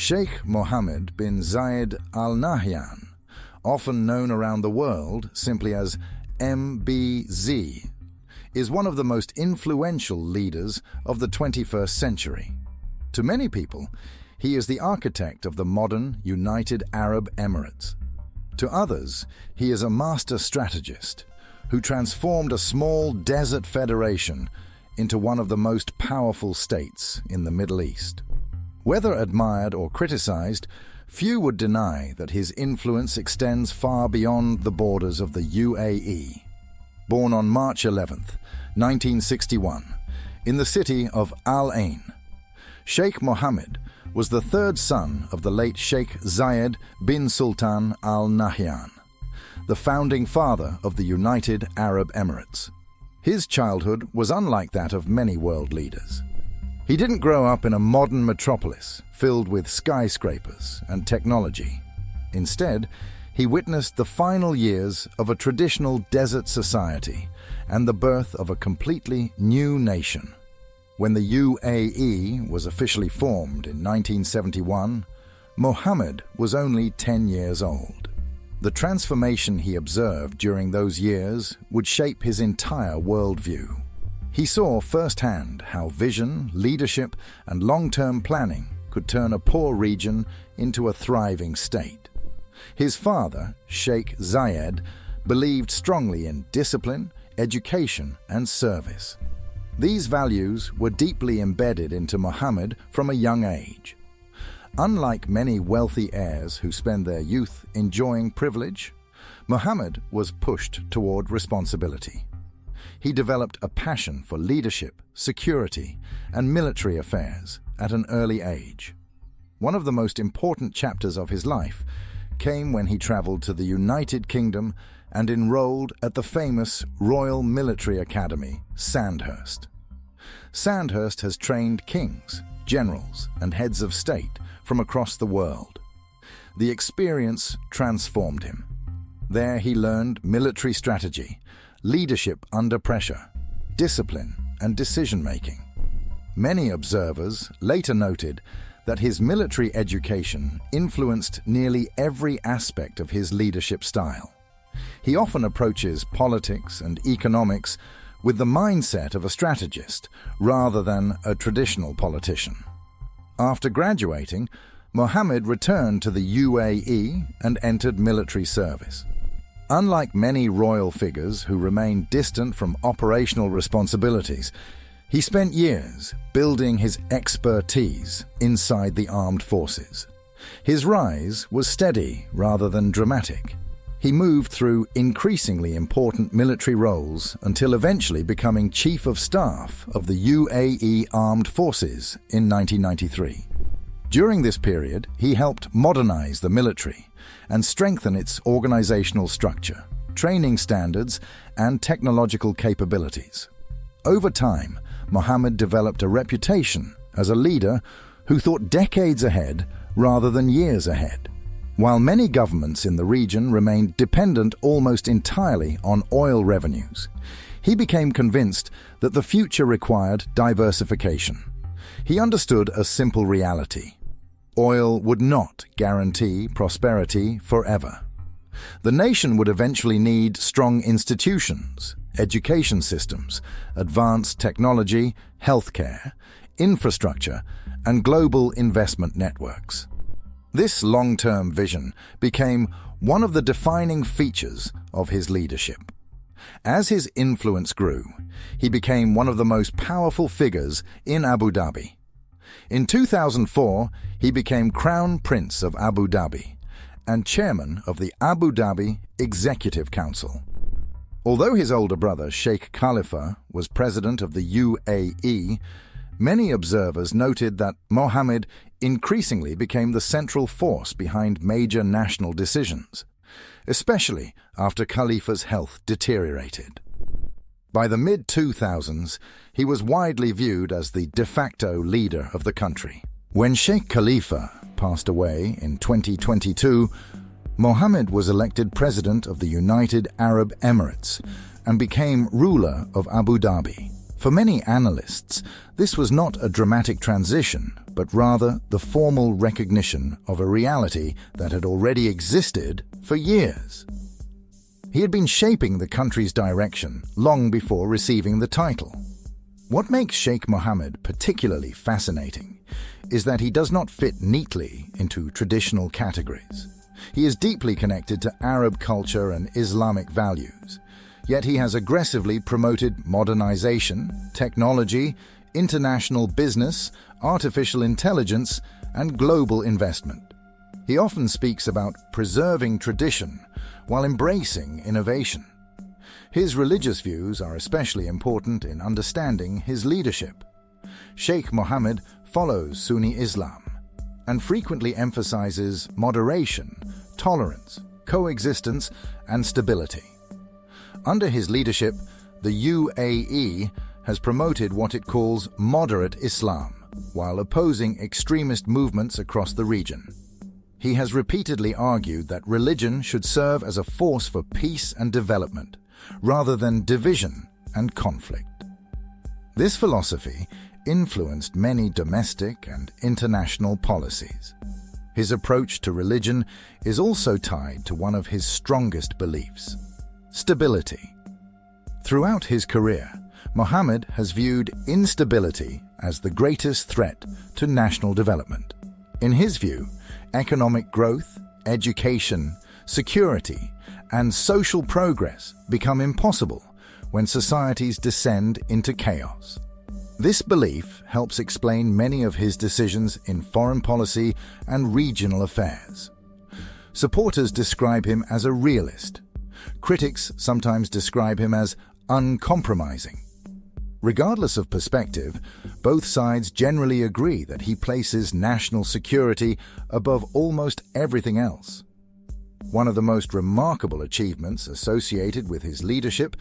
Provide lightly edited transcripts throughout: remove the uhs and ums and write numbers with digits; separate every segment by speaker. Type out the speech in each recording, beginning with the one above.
Speaker 1: Sheikh Mohammed bin Zayed Al Nahyan, often known around the world simply as MBZ, is one of the most influential leaders of the 21st century. To many people, he is the architect of the modern United Arab Emirates. To others, he is a master strategist who transformed a small desert federation into one of the most powerful states in the Middle East. Whether admired or criticized, few would deny that his influence extends far beyond the borders of the UAE. Born on March 11, 1961, in the city of Al Ain, Sheikh Mohammed was the third son of the late Sheikh Zayed bin Sultan Al Nahyan, the founding father of the United Arab Emirates. His childhood was unlike that of many world leaders. He didn't grow up in a modern metropolis filled with skyscrapers and technology. Instead, he witnessed the final years of a traditional desert society and the birth of a completely new nation. When the UAE was officially formed in 1971, Mohammed was only 10 years old. The transformation he observed during those years would shape his entire worldview. He saw firsthand how vision, leadership, and long-term planning could turn a poor region into a thriving state. His father, Sheikh Zayed, believed strongly in discipline, education, and service. These values were deeply embedded into Mohammed from a young age. Unlike many wealthy heirs who spend their youth enjoying privilege, Mohammed was pushed toward responsibility. He developed a passion for leadership, security, and military affairs at an early age. One of the most important chapters of his life came when he traveled to the United Kingdom and enrolled at the famous Royal Military Academy, Sandhurst. Sandhurst has trained kings, generals, and heads of state from across the world. The experience transformed him. There he learned military strategy, leadership under pressure, discipline, and decision-making. Many observers later noted that his military education influenced nearly every aspect of his leadership style. He often approaches politics and economics with the mindset of a strategist rather than a traditional politician. After graduating, Mohammed returned to the UAE and entered military service. Unlike many royal figures who remain distant from operational responsibilities, he spent years building his expertise inside the armed forces. His rise was steady rather than dramatic. He moved through increasingly important military roles until eventually becoming Chief of Staff of the UAE Armed Forces in 1993. During this period, he helped modernize the military and strengthen its organizational structure, training standards, and technological capabilities. Over time, Mohammed developed a reputation as a leader who thought decades ahead rather than years ahead. While many governments in the region remained dependent almost entirely on oil revenues, he became convinced that the future required diversification. He understood a simple reality: oil would not guarantee prosperity forever. The nation would eventually need strong institutions, education systems, advanced technology, healthcare, infrastructure, and global investment networks. This long-term vision became one of the defining features of his leadership. As his influence grew, he became one of the most powerful figures in Abu Dhabi. In 2004, he became Crown Prince of Abu Dhabi and chairman of the Abu Dhabi Executive Council. Although his older brother, Sheikh Khalifa, was president of the UAE, many observers noted that Mohammed increasingly became the central force behind major national decisions, especially after Khalifa's health deteriorated. By the mid-2000s, he was widely viewed as the de facto leader of the country. When Sheikh Khalifa passed away in 2022, Mohammed was elected president of the United Arab Emirates and became ruler of Abu Dhabi, For many analysts, this was not a dramatic transition, but rather the formal recognition of a reality that had already existed for years. He had been shaping the country's direction long before receiving the title. What makes Sheikh Mohammed particularly fascinating is that he does not fit neatly into traditional categories. He is deeply connected to Arab culture and Islamic values, yet he has aggressively promoted modernization, technology, international business, artificial intelligence, and global investment. He often speaks about preserving tradition while embracing innovation. His religious views are especially important in understanding his leadership. Sheikh Mohammed follows Sunni Islam and frequently emphasizes moderation, tolerance, coexistence, and stability. Under his leadership, the UAE has promoted what it calls moderate Islam, while opposing extremist movements across the region. He has repeatedly argued that religion should serve as a force for peace and development, rather than division and conflict. This philosophy influenced many domestic and international policies. His approach to religion is also tied to one of his strongest beliefs: stability. Throughout his career, Mohammed has viewed instability as the greatest threat to national development. In his view, economic growth, education, security, and social progress become impossible when societies descend into chaos. This belief helps explain many of his decisions in foreign policy and regional affairs. Supporters describe him as a realist. Critics sometimes describe him as uncompromising. Regardless of perspective, both sides generally agree that he places national security above almost everything else. One of the most remarkable achievements associated with his leadership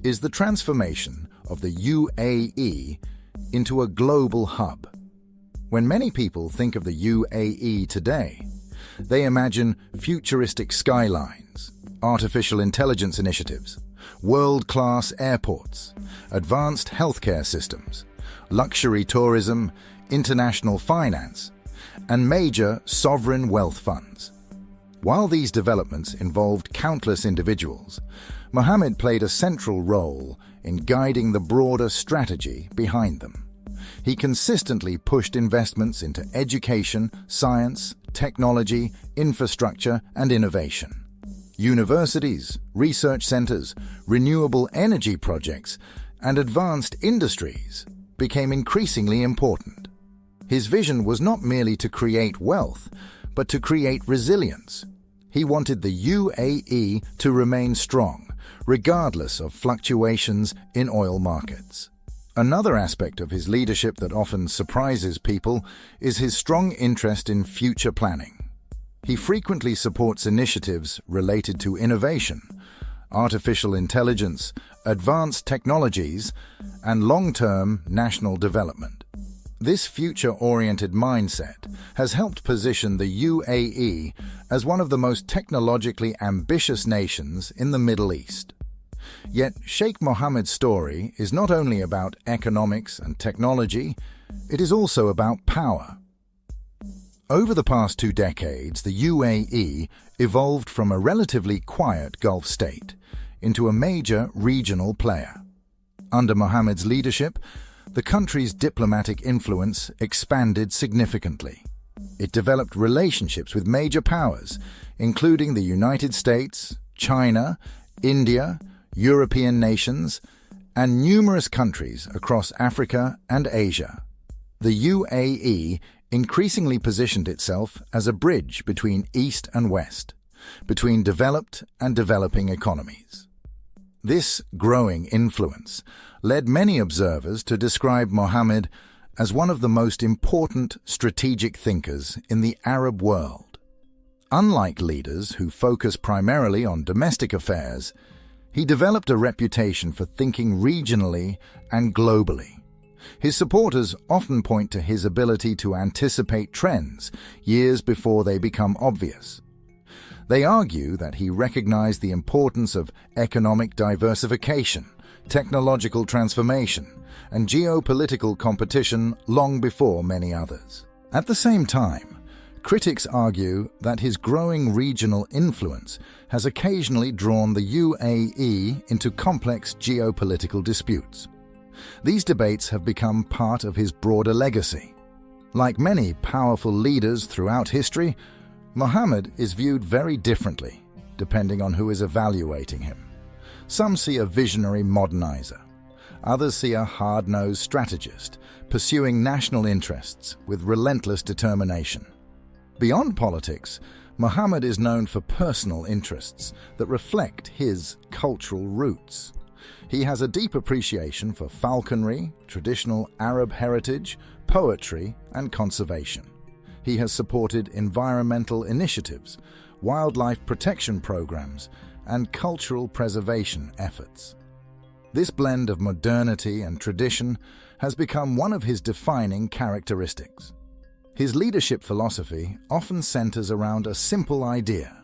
Speaker 1: is the transformation of the UAE into a global hub. When many people think of the UAE today, they imagine futuristic skylines, artificial intelligence initiatives, world-class airports, advanced healthcare systems, luxury tourism, international finance, and major sovereign wealth funds. While these developments involved countless individuals, Mohammed played a central role in guiding the broader strategy behind them. He consistently pushed investments into education, science, technology, infrastructure, and innovation. Universities, research centers, renewable energy projects, and advanced industries became increasingly important. His vision was not merely to create wealth, but to create resilience. He wanted the UAE to remain strong, regardless of fluctuations in oil markets. Another aspect of his leadership that often surprises people is his strong interest in future planning. He frequently supports initiatives related to innovation, artificial intelligence, advanced technologies, and long-term national development. This future-oriented mindset has helped position the UAE as one of the most technologically ambitious nations in the Middle East. Yet, Sheikh Mohammed's story is not only about economics and technology, it is also about power. Over the past 2 decades, the UAE evolved from a relatively quiet Gulf state into a major regional player. Under Mohammed's leadership, the country's diplomatic influence expanded significantly. It developed relationships with major powers, including the United States, China, India, European nations, and numerous countries across Africa and Asia. The UAE increasingly positioned itself as a bridge between East and West, between developed and developing economies. This growing influence led many observers to describe Mohammed as one of the most important strategic thinkers in the Arab world. Unlike leaders who focus primarily on domestic affairs, he developed a reputation for thinking regionally and globally. His supporters often point to his ability to anticipate trends years before they become obvious. They argue that he recognized the importance of economic diversification, technological transformation, and geopolitical competition long before many others. At the same time, critics argue that his growing regional influence has occasionally drawn the UAE into complex geopolitical disputes. These debates have become part of his broader legacy. Like many powerful leaders throughout history, Mohammed is viewed very differently, depending on who is evaluating him. Some see a visionary modernizer. Others see a hard-nosed strategist, pursuing national interests with relentless determination. Beyond politics, Mohammed is known for personal interests that reflect his cultural roots. He has a deep appreciation for falconry, traditional Arab heritage, poetry, and conservation. He has supported environmental initiatives, wildlife protection programs, and cultural preservation efforts. This blend of modernity and tradition has become one of his defining characteristics. His leadership philosophy often centers around a simple idea: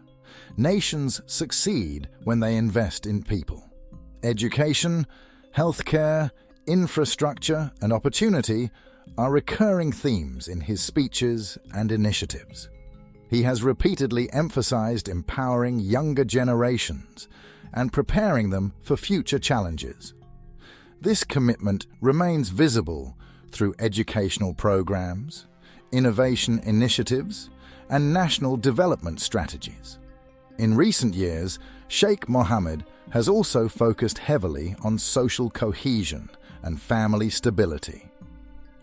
Speaker 1: nations succeed when they invest in people. Education, healthcare, infrastructure, and opportunity are recurring themes in his speeches and initiatives. He has repeatedly emphasized empowering younger generations and preparing them for future challenges. This commitment remains visible through educational programs, innovation initiatives, and national development strategies. In recent years, Sheikh Mohammed has also focused heavily on social cohesion and family stability.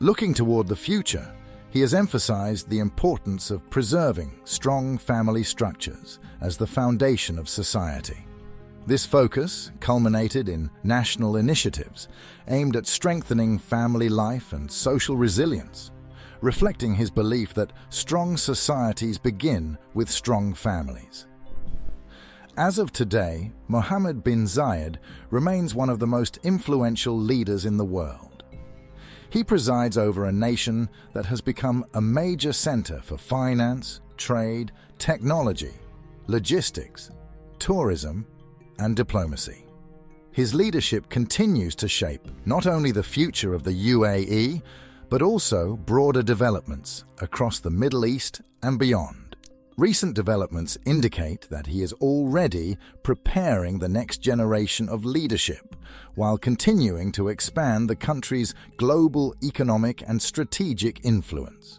Speaker 1: Looking toward the future, he has emphasized the importance of preserving strong family structures as the foundation of society. This focus culminated in national initiatives aimed at strengthening family life and social resilience, reflecting his belief that strong societies begin with strong families. As of today, Mohammed bin Zayed remains one of the most influential leaders in the world. He presides over a nation that has become a major center for finance, trade, technology, logistics, tourism, and diplomacy. His leadership continues to shape not only the future of the UAE, but also broader developments across the Middle East and beyond. Recent developments indicate that he is already preparing the next generation of leadership while continuing to expand the country's global economic and strategic influence.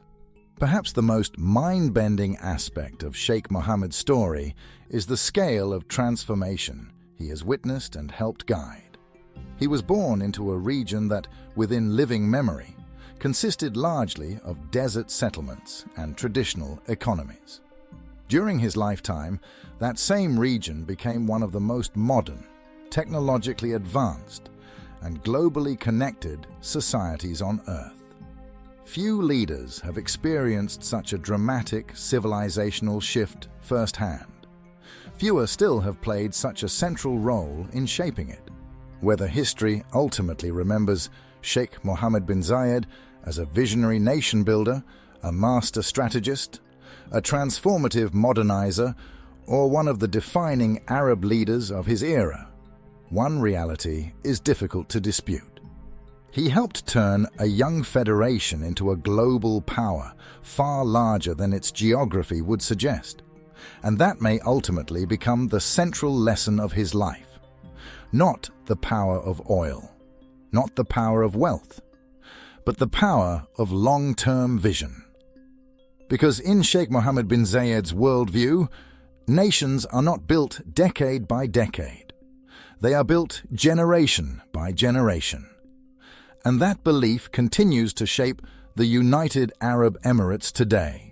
Speaker 1: Perhaps the most mind-bending aspect of Sheikh Mohammed's story is the scale of transformation he has witnessed and helped guide. He was born into a region that, within living memory, consisted largely of desert settlements and traditional economies. During his lifetime, that same region became one of the most modern, technologically advanced, and globally connected societies on Earth. Few leaders have experienced such a dramatic civilizational shift firsthand. Fewer still have played such a central role in shaping it. Whether history ultimately remembers Sheikh Mohammed bin Zayed as a visionary nation builder, a master strategist, a transformative modernizer, or one of the defining Arab leaders of his era, one reality is difficult to dispute. He helped turn a young federation into a global power far larger than its geography would suggest. And that may ultimately become the central lesson of his life. Not the power of oil, not the power of wealth, but the power of long-term vision. Because in Sheikh Mohammed bin Zayed's worldview, nations are not built decade by decade. They are built generation by generation. And that belief continues to shape the United Arab Emirates today.